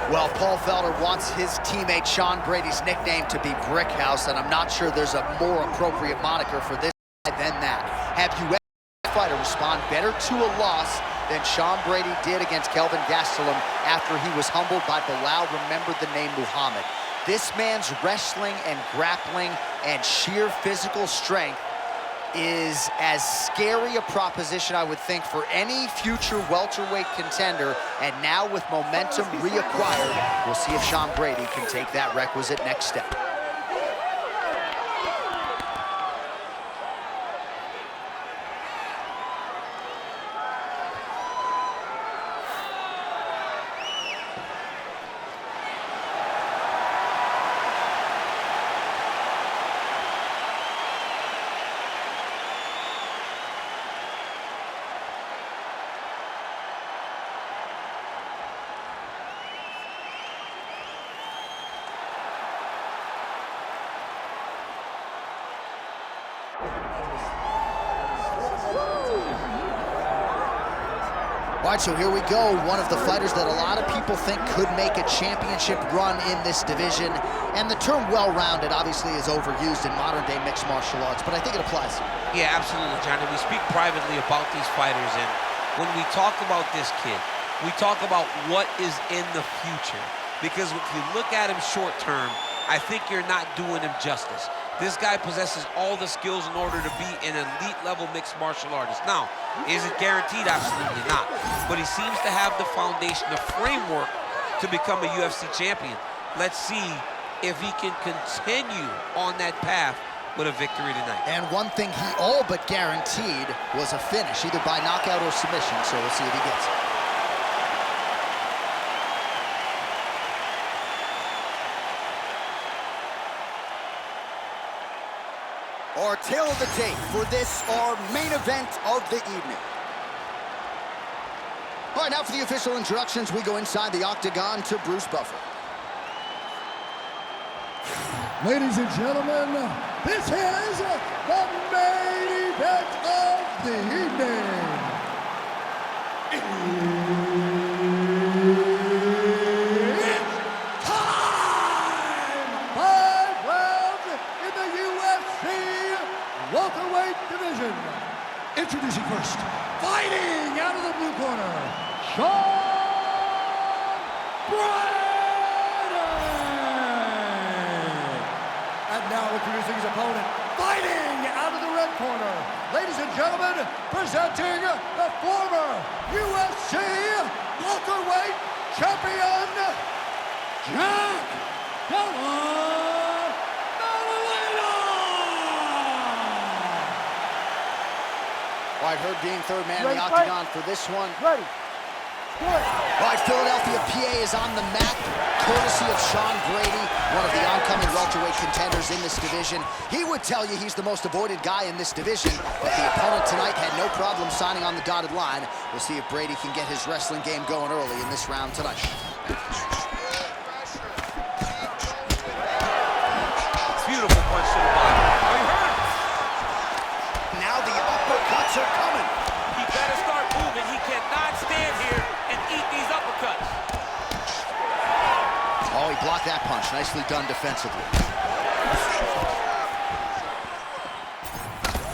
Well, Paul Felder wants his teammate Sean Brady's nickname to be Brickhouse, and I'm not sure there's a more appropriate moniker for this guy than that. Have you ever seen a fighter respond better to a loss than Sean Brady did against Kelvin Gastelum after he was humbled by Bilal remembered the name Muhammad? This man's wrestling and grappling and sheer physical strength is as scary a proposition, I would think, for any future welterweight contender. And now with momentum reacquired, we'll see if Sean Brady can take that requisite next step. All right, so here we go. One of the fighters that a lot of people think could make a championship run in this division. And the term well-rounded obviously is overused in modern-day mixed martial arts, but I think it applies. Yeah, absolutely, Johnny. We speak privately about these fighters, and when we talk about this kid, we talk about what is in the future. Because if you look at him short-term, I think you're not doing him justice. This guy possesses all the skills in order to be an elite-level mixed martial artist. Now, is it guaranteed? Absolutely not. But he seems to have the foundation, the framework to become a UFC champion. Let's see if he can continue on that path with a victory tonight. And one thing he all but guaranteed was a finish, either by knockout or submission, so we'll see if he gets it. Our tale of the tape for this, our main event of the evening. All right, now for the official introductions, we go inside the octagon to Bruce Buffer. Ladies and gentlemen, this is the main event of the evening. It's time! 5 rounds in the UFC welterweight division. Introducing first, fighting out of the blue corner, Sean Brady. And now introducing his opponent, fighting out of the red corner, ladies and gentlemen, presenting the former UFC welterweight champion, Della. All right, Herb Dean, third man in the octagon for this one. Ready. Good. All right, Philadelphia, PA is on the mat, courtesy of Sean Brady, one of the oncoming welterweight contenders in this division. He would tell you he's the most avoided guy in this division, but the opponent tonight had no problem signing on the dotted line. We'll see if Brady can get his wrestling game going early in this round tonight. Beautiful punch to the body. Now the uppercuts are coming. He better start moving. He cannot stand here and eat these uppercuts. Oh, he blocked that punch. Nicely done defensively.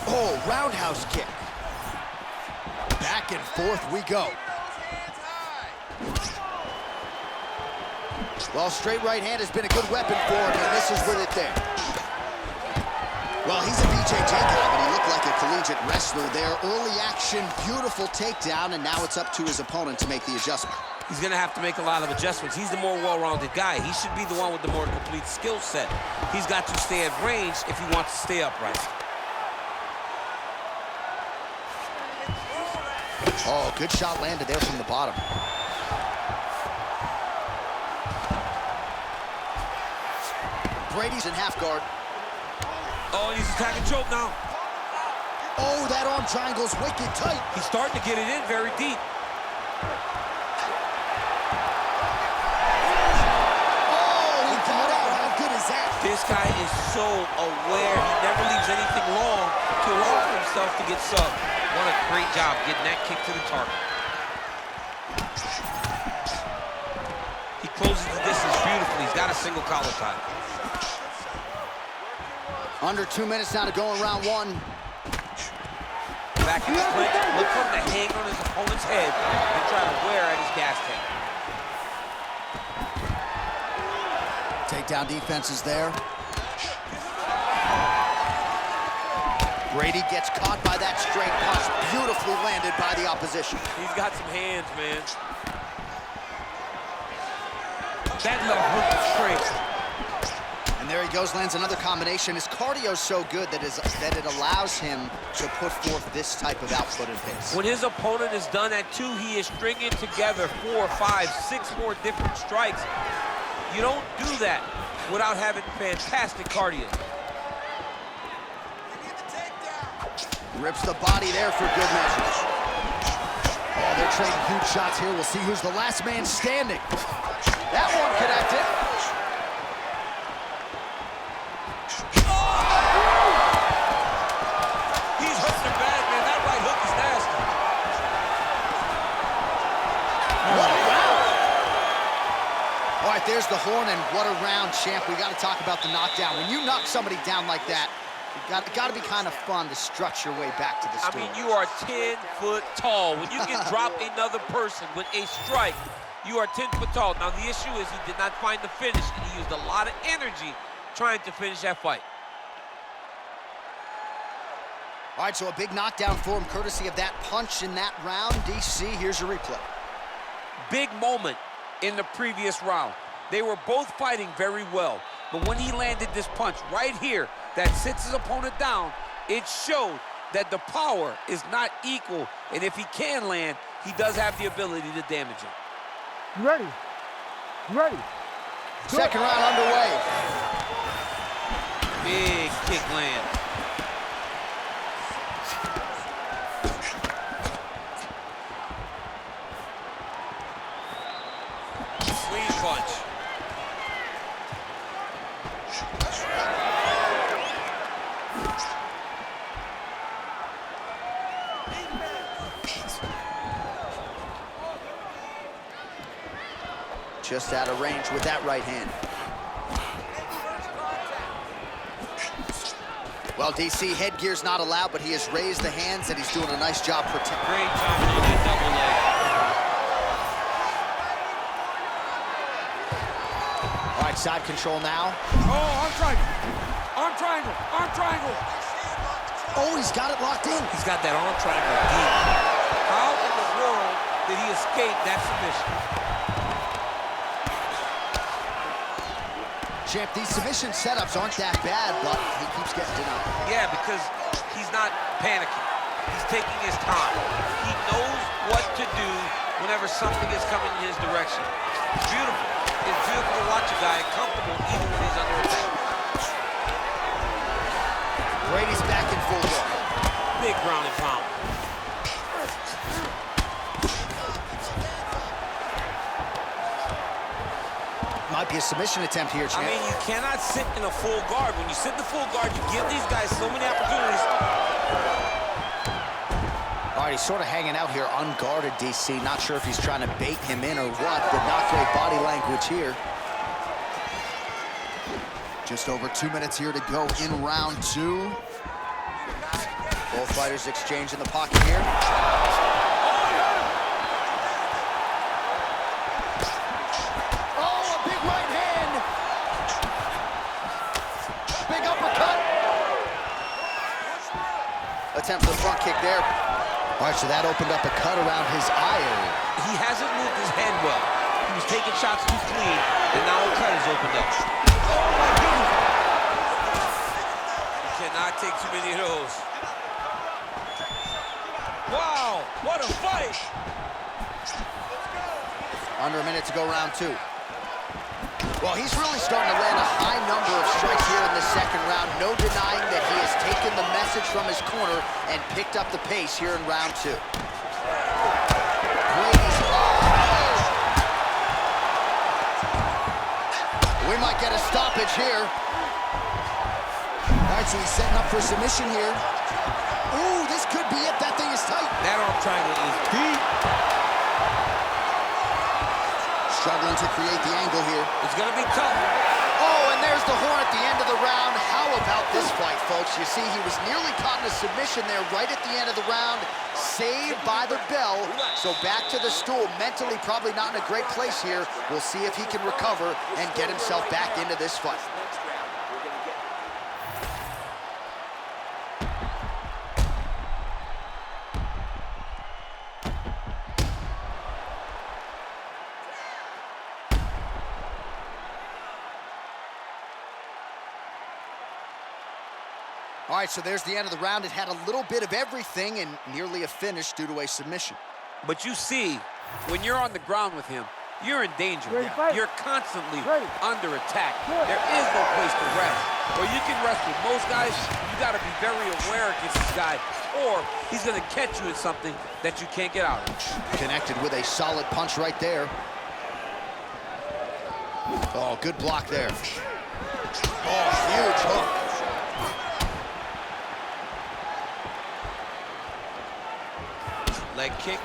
Oh, roundhouse kick. Back and forth we go. Well, straight right hand has been a good weapon for him, and this is with it there. Well, he's a BJJ guy, but he looked like a collegiate wrestler there. Early action, beautiful takedown, and now it's up to his opponent to make the adjustment. He's going to have to make a lot of adjustments. He's the more well-rounded guy. He should be the one with the more complete skill set. He's got to stay at range if he wants to stay upright. Oh, good shot landed there from the bottom. Brady's in half guard. Oh, he's attacking choke now. Oh, that arm triangle's wicked tight. He's starting to get it in very deep. Oh, he got out. How good is that? This guy is so aware. He never leaves anything long to allow for himself to get subbed. What a great job getting that kick to the target. He closes a single collar tie. Under 2 minutes now to go in round one. Back in the clinch, look for him to hang on his opponent's head and try to wear at his gas tank. Takedown defense is there. Brady gets caught by that straight punch, beautifully landed by the opposition. He's got some hands, man. That left hook is straight. And there he goes, lands another combination. His cardio's so good that it allows him to put forth this type of output and pace. When his opponent is done at 2, he is stringing together 4, 5, 6 more different strikes. You don't do that without having fantastic cardio. Rips the body there for good measures. Oh, they're trading huge shots here. We'll see who's the last man standing. That one connected. He's hurting him bad, man. That right hook is nasty. What a round. All right, there's the horn, and what a round, champ. We got to talk about the knockdown. When you knock somebody down like that, it got to be kind of fun to strut your way back to the store. I mean, you are 10 foot tall. When you can drop another person with a strike, you are 10 foot tall. Now, the issue is he did not find the finish, and he used a lot of energy trying to finish that fight. All right, so a big knockdown for him, courtesy of that punch in that round. DC, here's your replay. Big moment in the previous round. They were both fighting very well, but when he landed this punch right here that sits his opponent down, it showed that the power is not equal, and if he can land, he does have the ability to damage him. You ready? You ready? Second round underway. Big kick land. Clean punch. Just out of range with that right hand. Well, DC, headgear's not allowed, but he has raised the hands, and he's doing a nice job protecting. Great job on that double leg. All right, side control now. Oh, arm triangle. Arm triangle. Arm triangle. Oh, he's got it locked in. He's got that arm triangle deep. How in the world did he escape that submission? Champ, these submission setups aren't that bad, but he keeps getting denied. Yeah, because he's not panicking. He's taking his time. He knows what to do whenever something is coming in his direction. It's beautiful. It's beautiful to watch a guy comfortable even when he's under attack. Brady's back in full work. Big ground and pound. Might be a submission attempt here, champ. I mean, you cannot sit in a full guard. When you sit in the full guard, you give these guys so many opportunities. All right, he's sort of hanging out here unguarded, DC. Not sure if he's trying to bait him in or what, but not great body language here. Just over 2 minutes here to go in round two. Both fighters exchange in the pocket here. Oh, a big right hand. Big uppercut. Attempts the front kick there. All right, so that opened up a cut around his eye area. He hasn't moved his head well. He was taking shots too clean, and now a cut has opened up. Oh, my goodness. You cannot take too many of those. Wow, what a fight! Under a minute to go, round two. Well, he's really starting to land a high number of strikes here in the second round. No denying that he has taken the message from his corner and picked up the pace here in round two. Brady's, we might get a stoppage here. All right, so he's setting up for submission here. Ooh, this could be it. That thing is tight. That arm triangle is deep. Struggling to create the angle here. It's going to be tough. Oh, and there's the horn at the end of the round. How about this fight, folks? You see, he was nearly caught in a submission there right at the end of the round. Saved by the bell. So back to the stool. Mentally probably not in a great place here. We'll see if he can recover and get himself back into this fight. All right, so there's the end of the round. It had a little bit of everything and nearly a finish due to a submission. But you see, when you're on the ground with him, you're in danger. You're constantly under attack. There is no place to rest. Or you can rest with most guys, you got to be very aware against this guy, or he's going to catch you in something that you can't get out of. Connected with a solid punch right there. Oh, good block there. Oh, huge hook. Leg kick.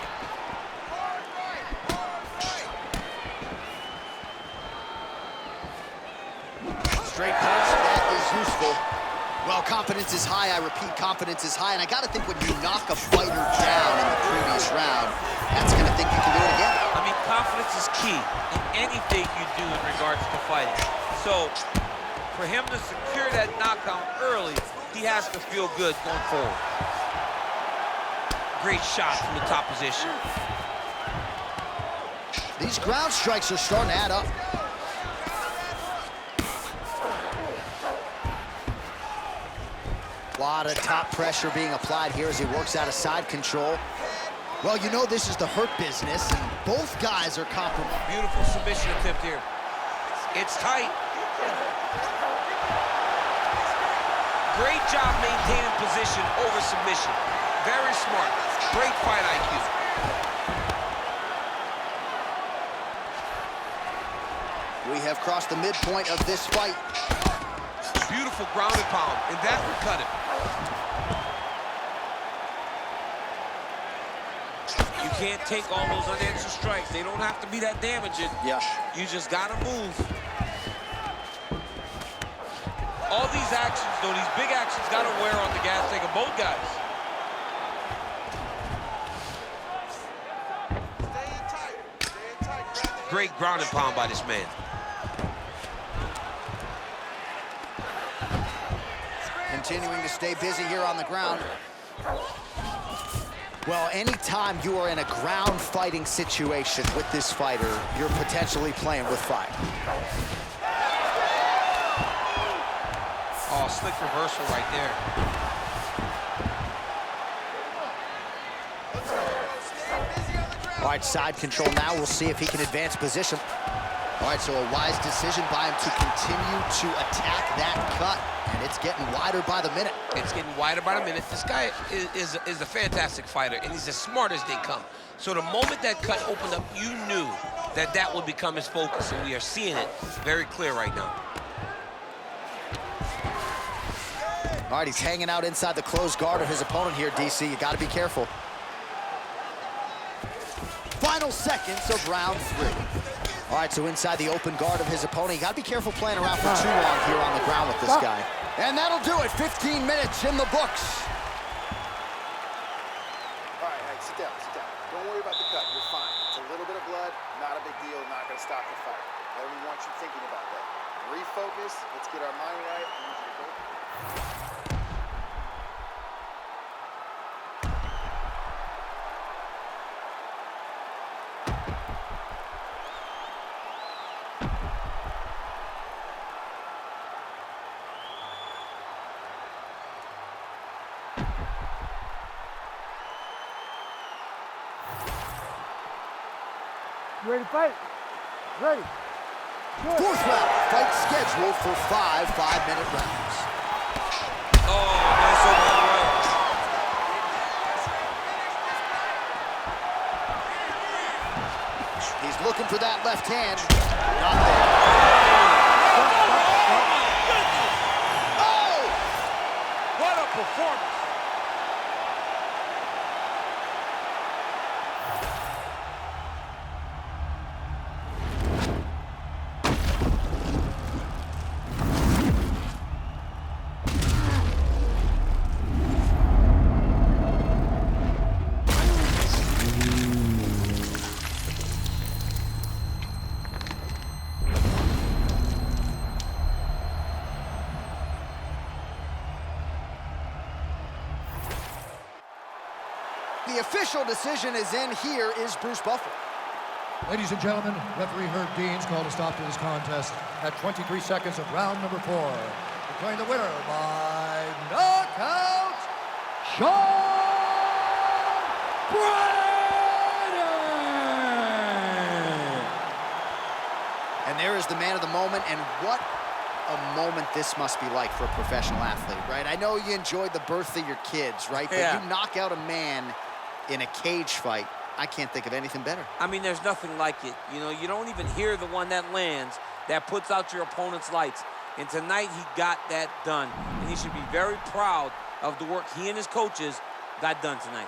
Straight punch, that is useful. Well, confidence is high. I repeat, confidence is high. And I got to think when you knock a fighter down in the previous round, that's going to think you can do it again. I mean, confidence is key in anything you do in regards to fighting. So, for him to secure that knockdown early, he has to feel good going forward. Great shot from the top position. These ground strikes are starting to add up. A lot of top pressure being applied here as he works out of side control. Well, you know this is the hurt business, and both guys are compromised. Beautiful submission attempt here. It's tight. Great job maintaining position over submission. Very smart. Great fight IQ. We have crossed the midpoint of this fight. Beautiful ground and pound, and that would cut him. You can't take all those unanswered strikes. They don't have to be that damaging. Yeah. You just gotta move. All these actions, though, these big actions gotta wear on the gas tank of both guys. Great ground and pound by this man. Continuing to stay busy here on the ground. Well, anytime you are in a ground fighting situation with this fighter, you're potentially playing with fire. Oh, slick reversal right there. All right, side control now. We'll see if he can advance position. All right, so a wise decision by him to continue to attack that cut. And it's getting wider by the minute. It's getting wider by the minute. This guy is a fantastic fighter, and he's as smart as they come. So the moment that cut opened up, you knew that that would become his focus, and we are seeing it very clear right now. All right, he's hanging out inside the closed guard of his opponent here, DC. You got to be careful. Final seconds of round 3. All right, so inside the open guard of his opponent. You got to be careful playing around for too long here on the ground with this guy. And that'll do it. 15 minutes in the books. All right, sit down, sit down. Don't worry about the cut. You're fine. It's a little bit of blood, not a big deal, not going to stop the fight. I don't want you thinking about that. Refocus. Let's get our mind right. I need you to go. Ready to fight? Ready. Good. 4th round. Fight scheduled for 5 5-minute rounds. Oh, nice overhand right. He's looking for that left hand. Not there. Oh! What a performance. The official decision is in. Here is Bruce Buffer. Ladies and gentlemen, referee Herb Deans called a stop to this contest at 23 seconds of round number 4. Declaring the winner by knockout, Sean Brady! And there is the man of the moment, and what a moment this must be like for a professional athlete, right? I know you enjoyed the birth of your kids, right? But you knock out a man in a cage fight. I can't think of anything better. I mean, there's nothing like it. You know, you don't even hear the one that lands, that puts out your opponent's lights. And tonight, he got that done. And he should be very proud of the work he and his coaches got done tonight.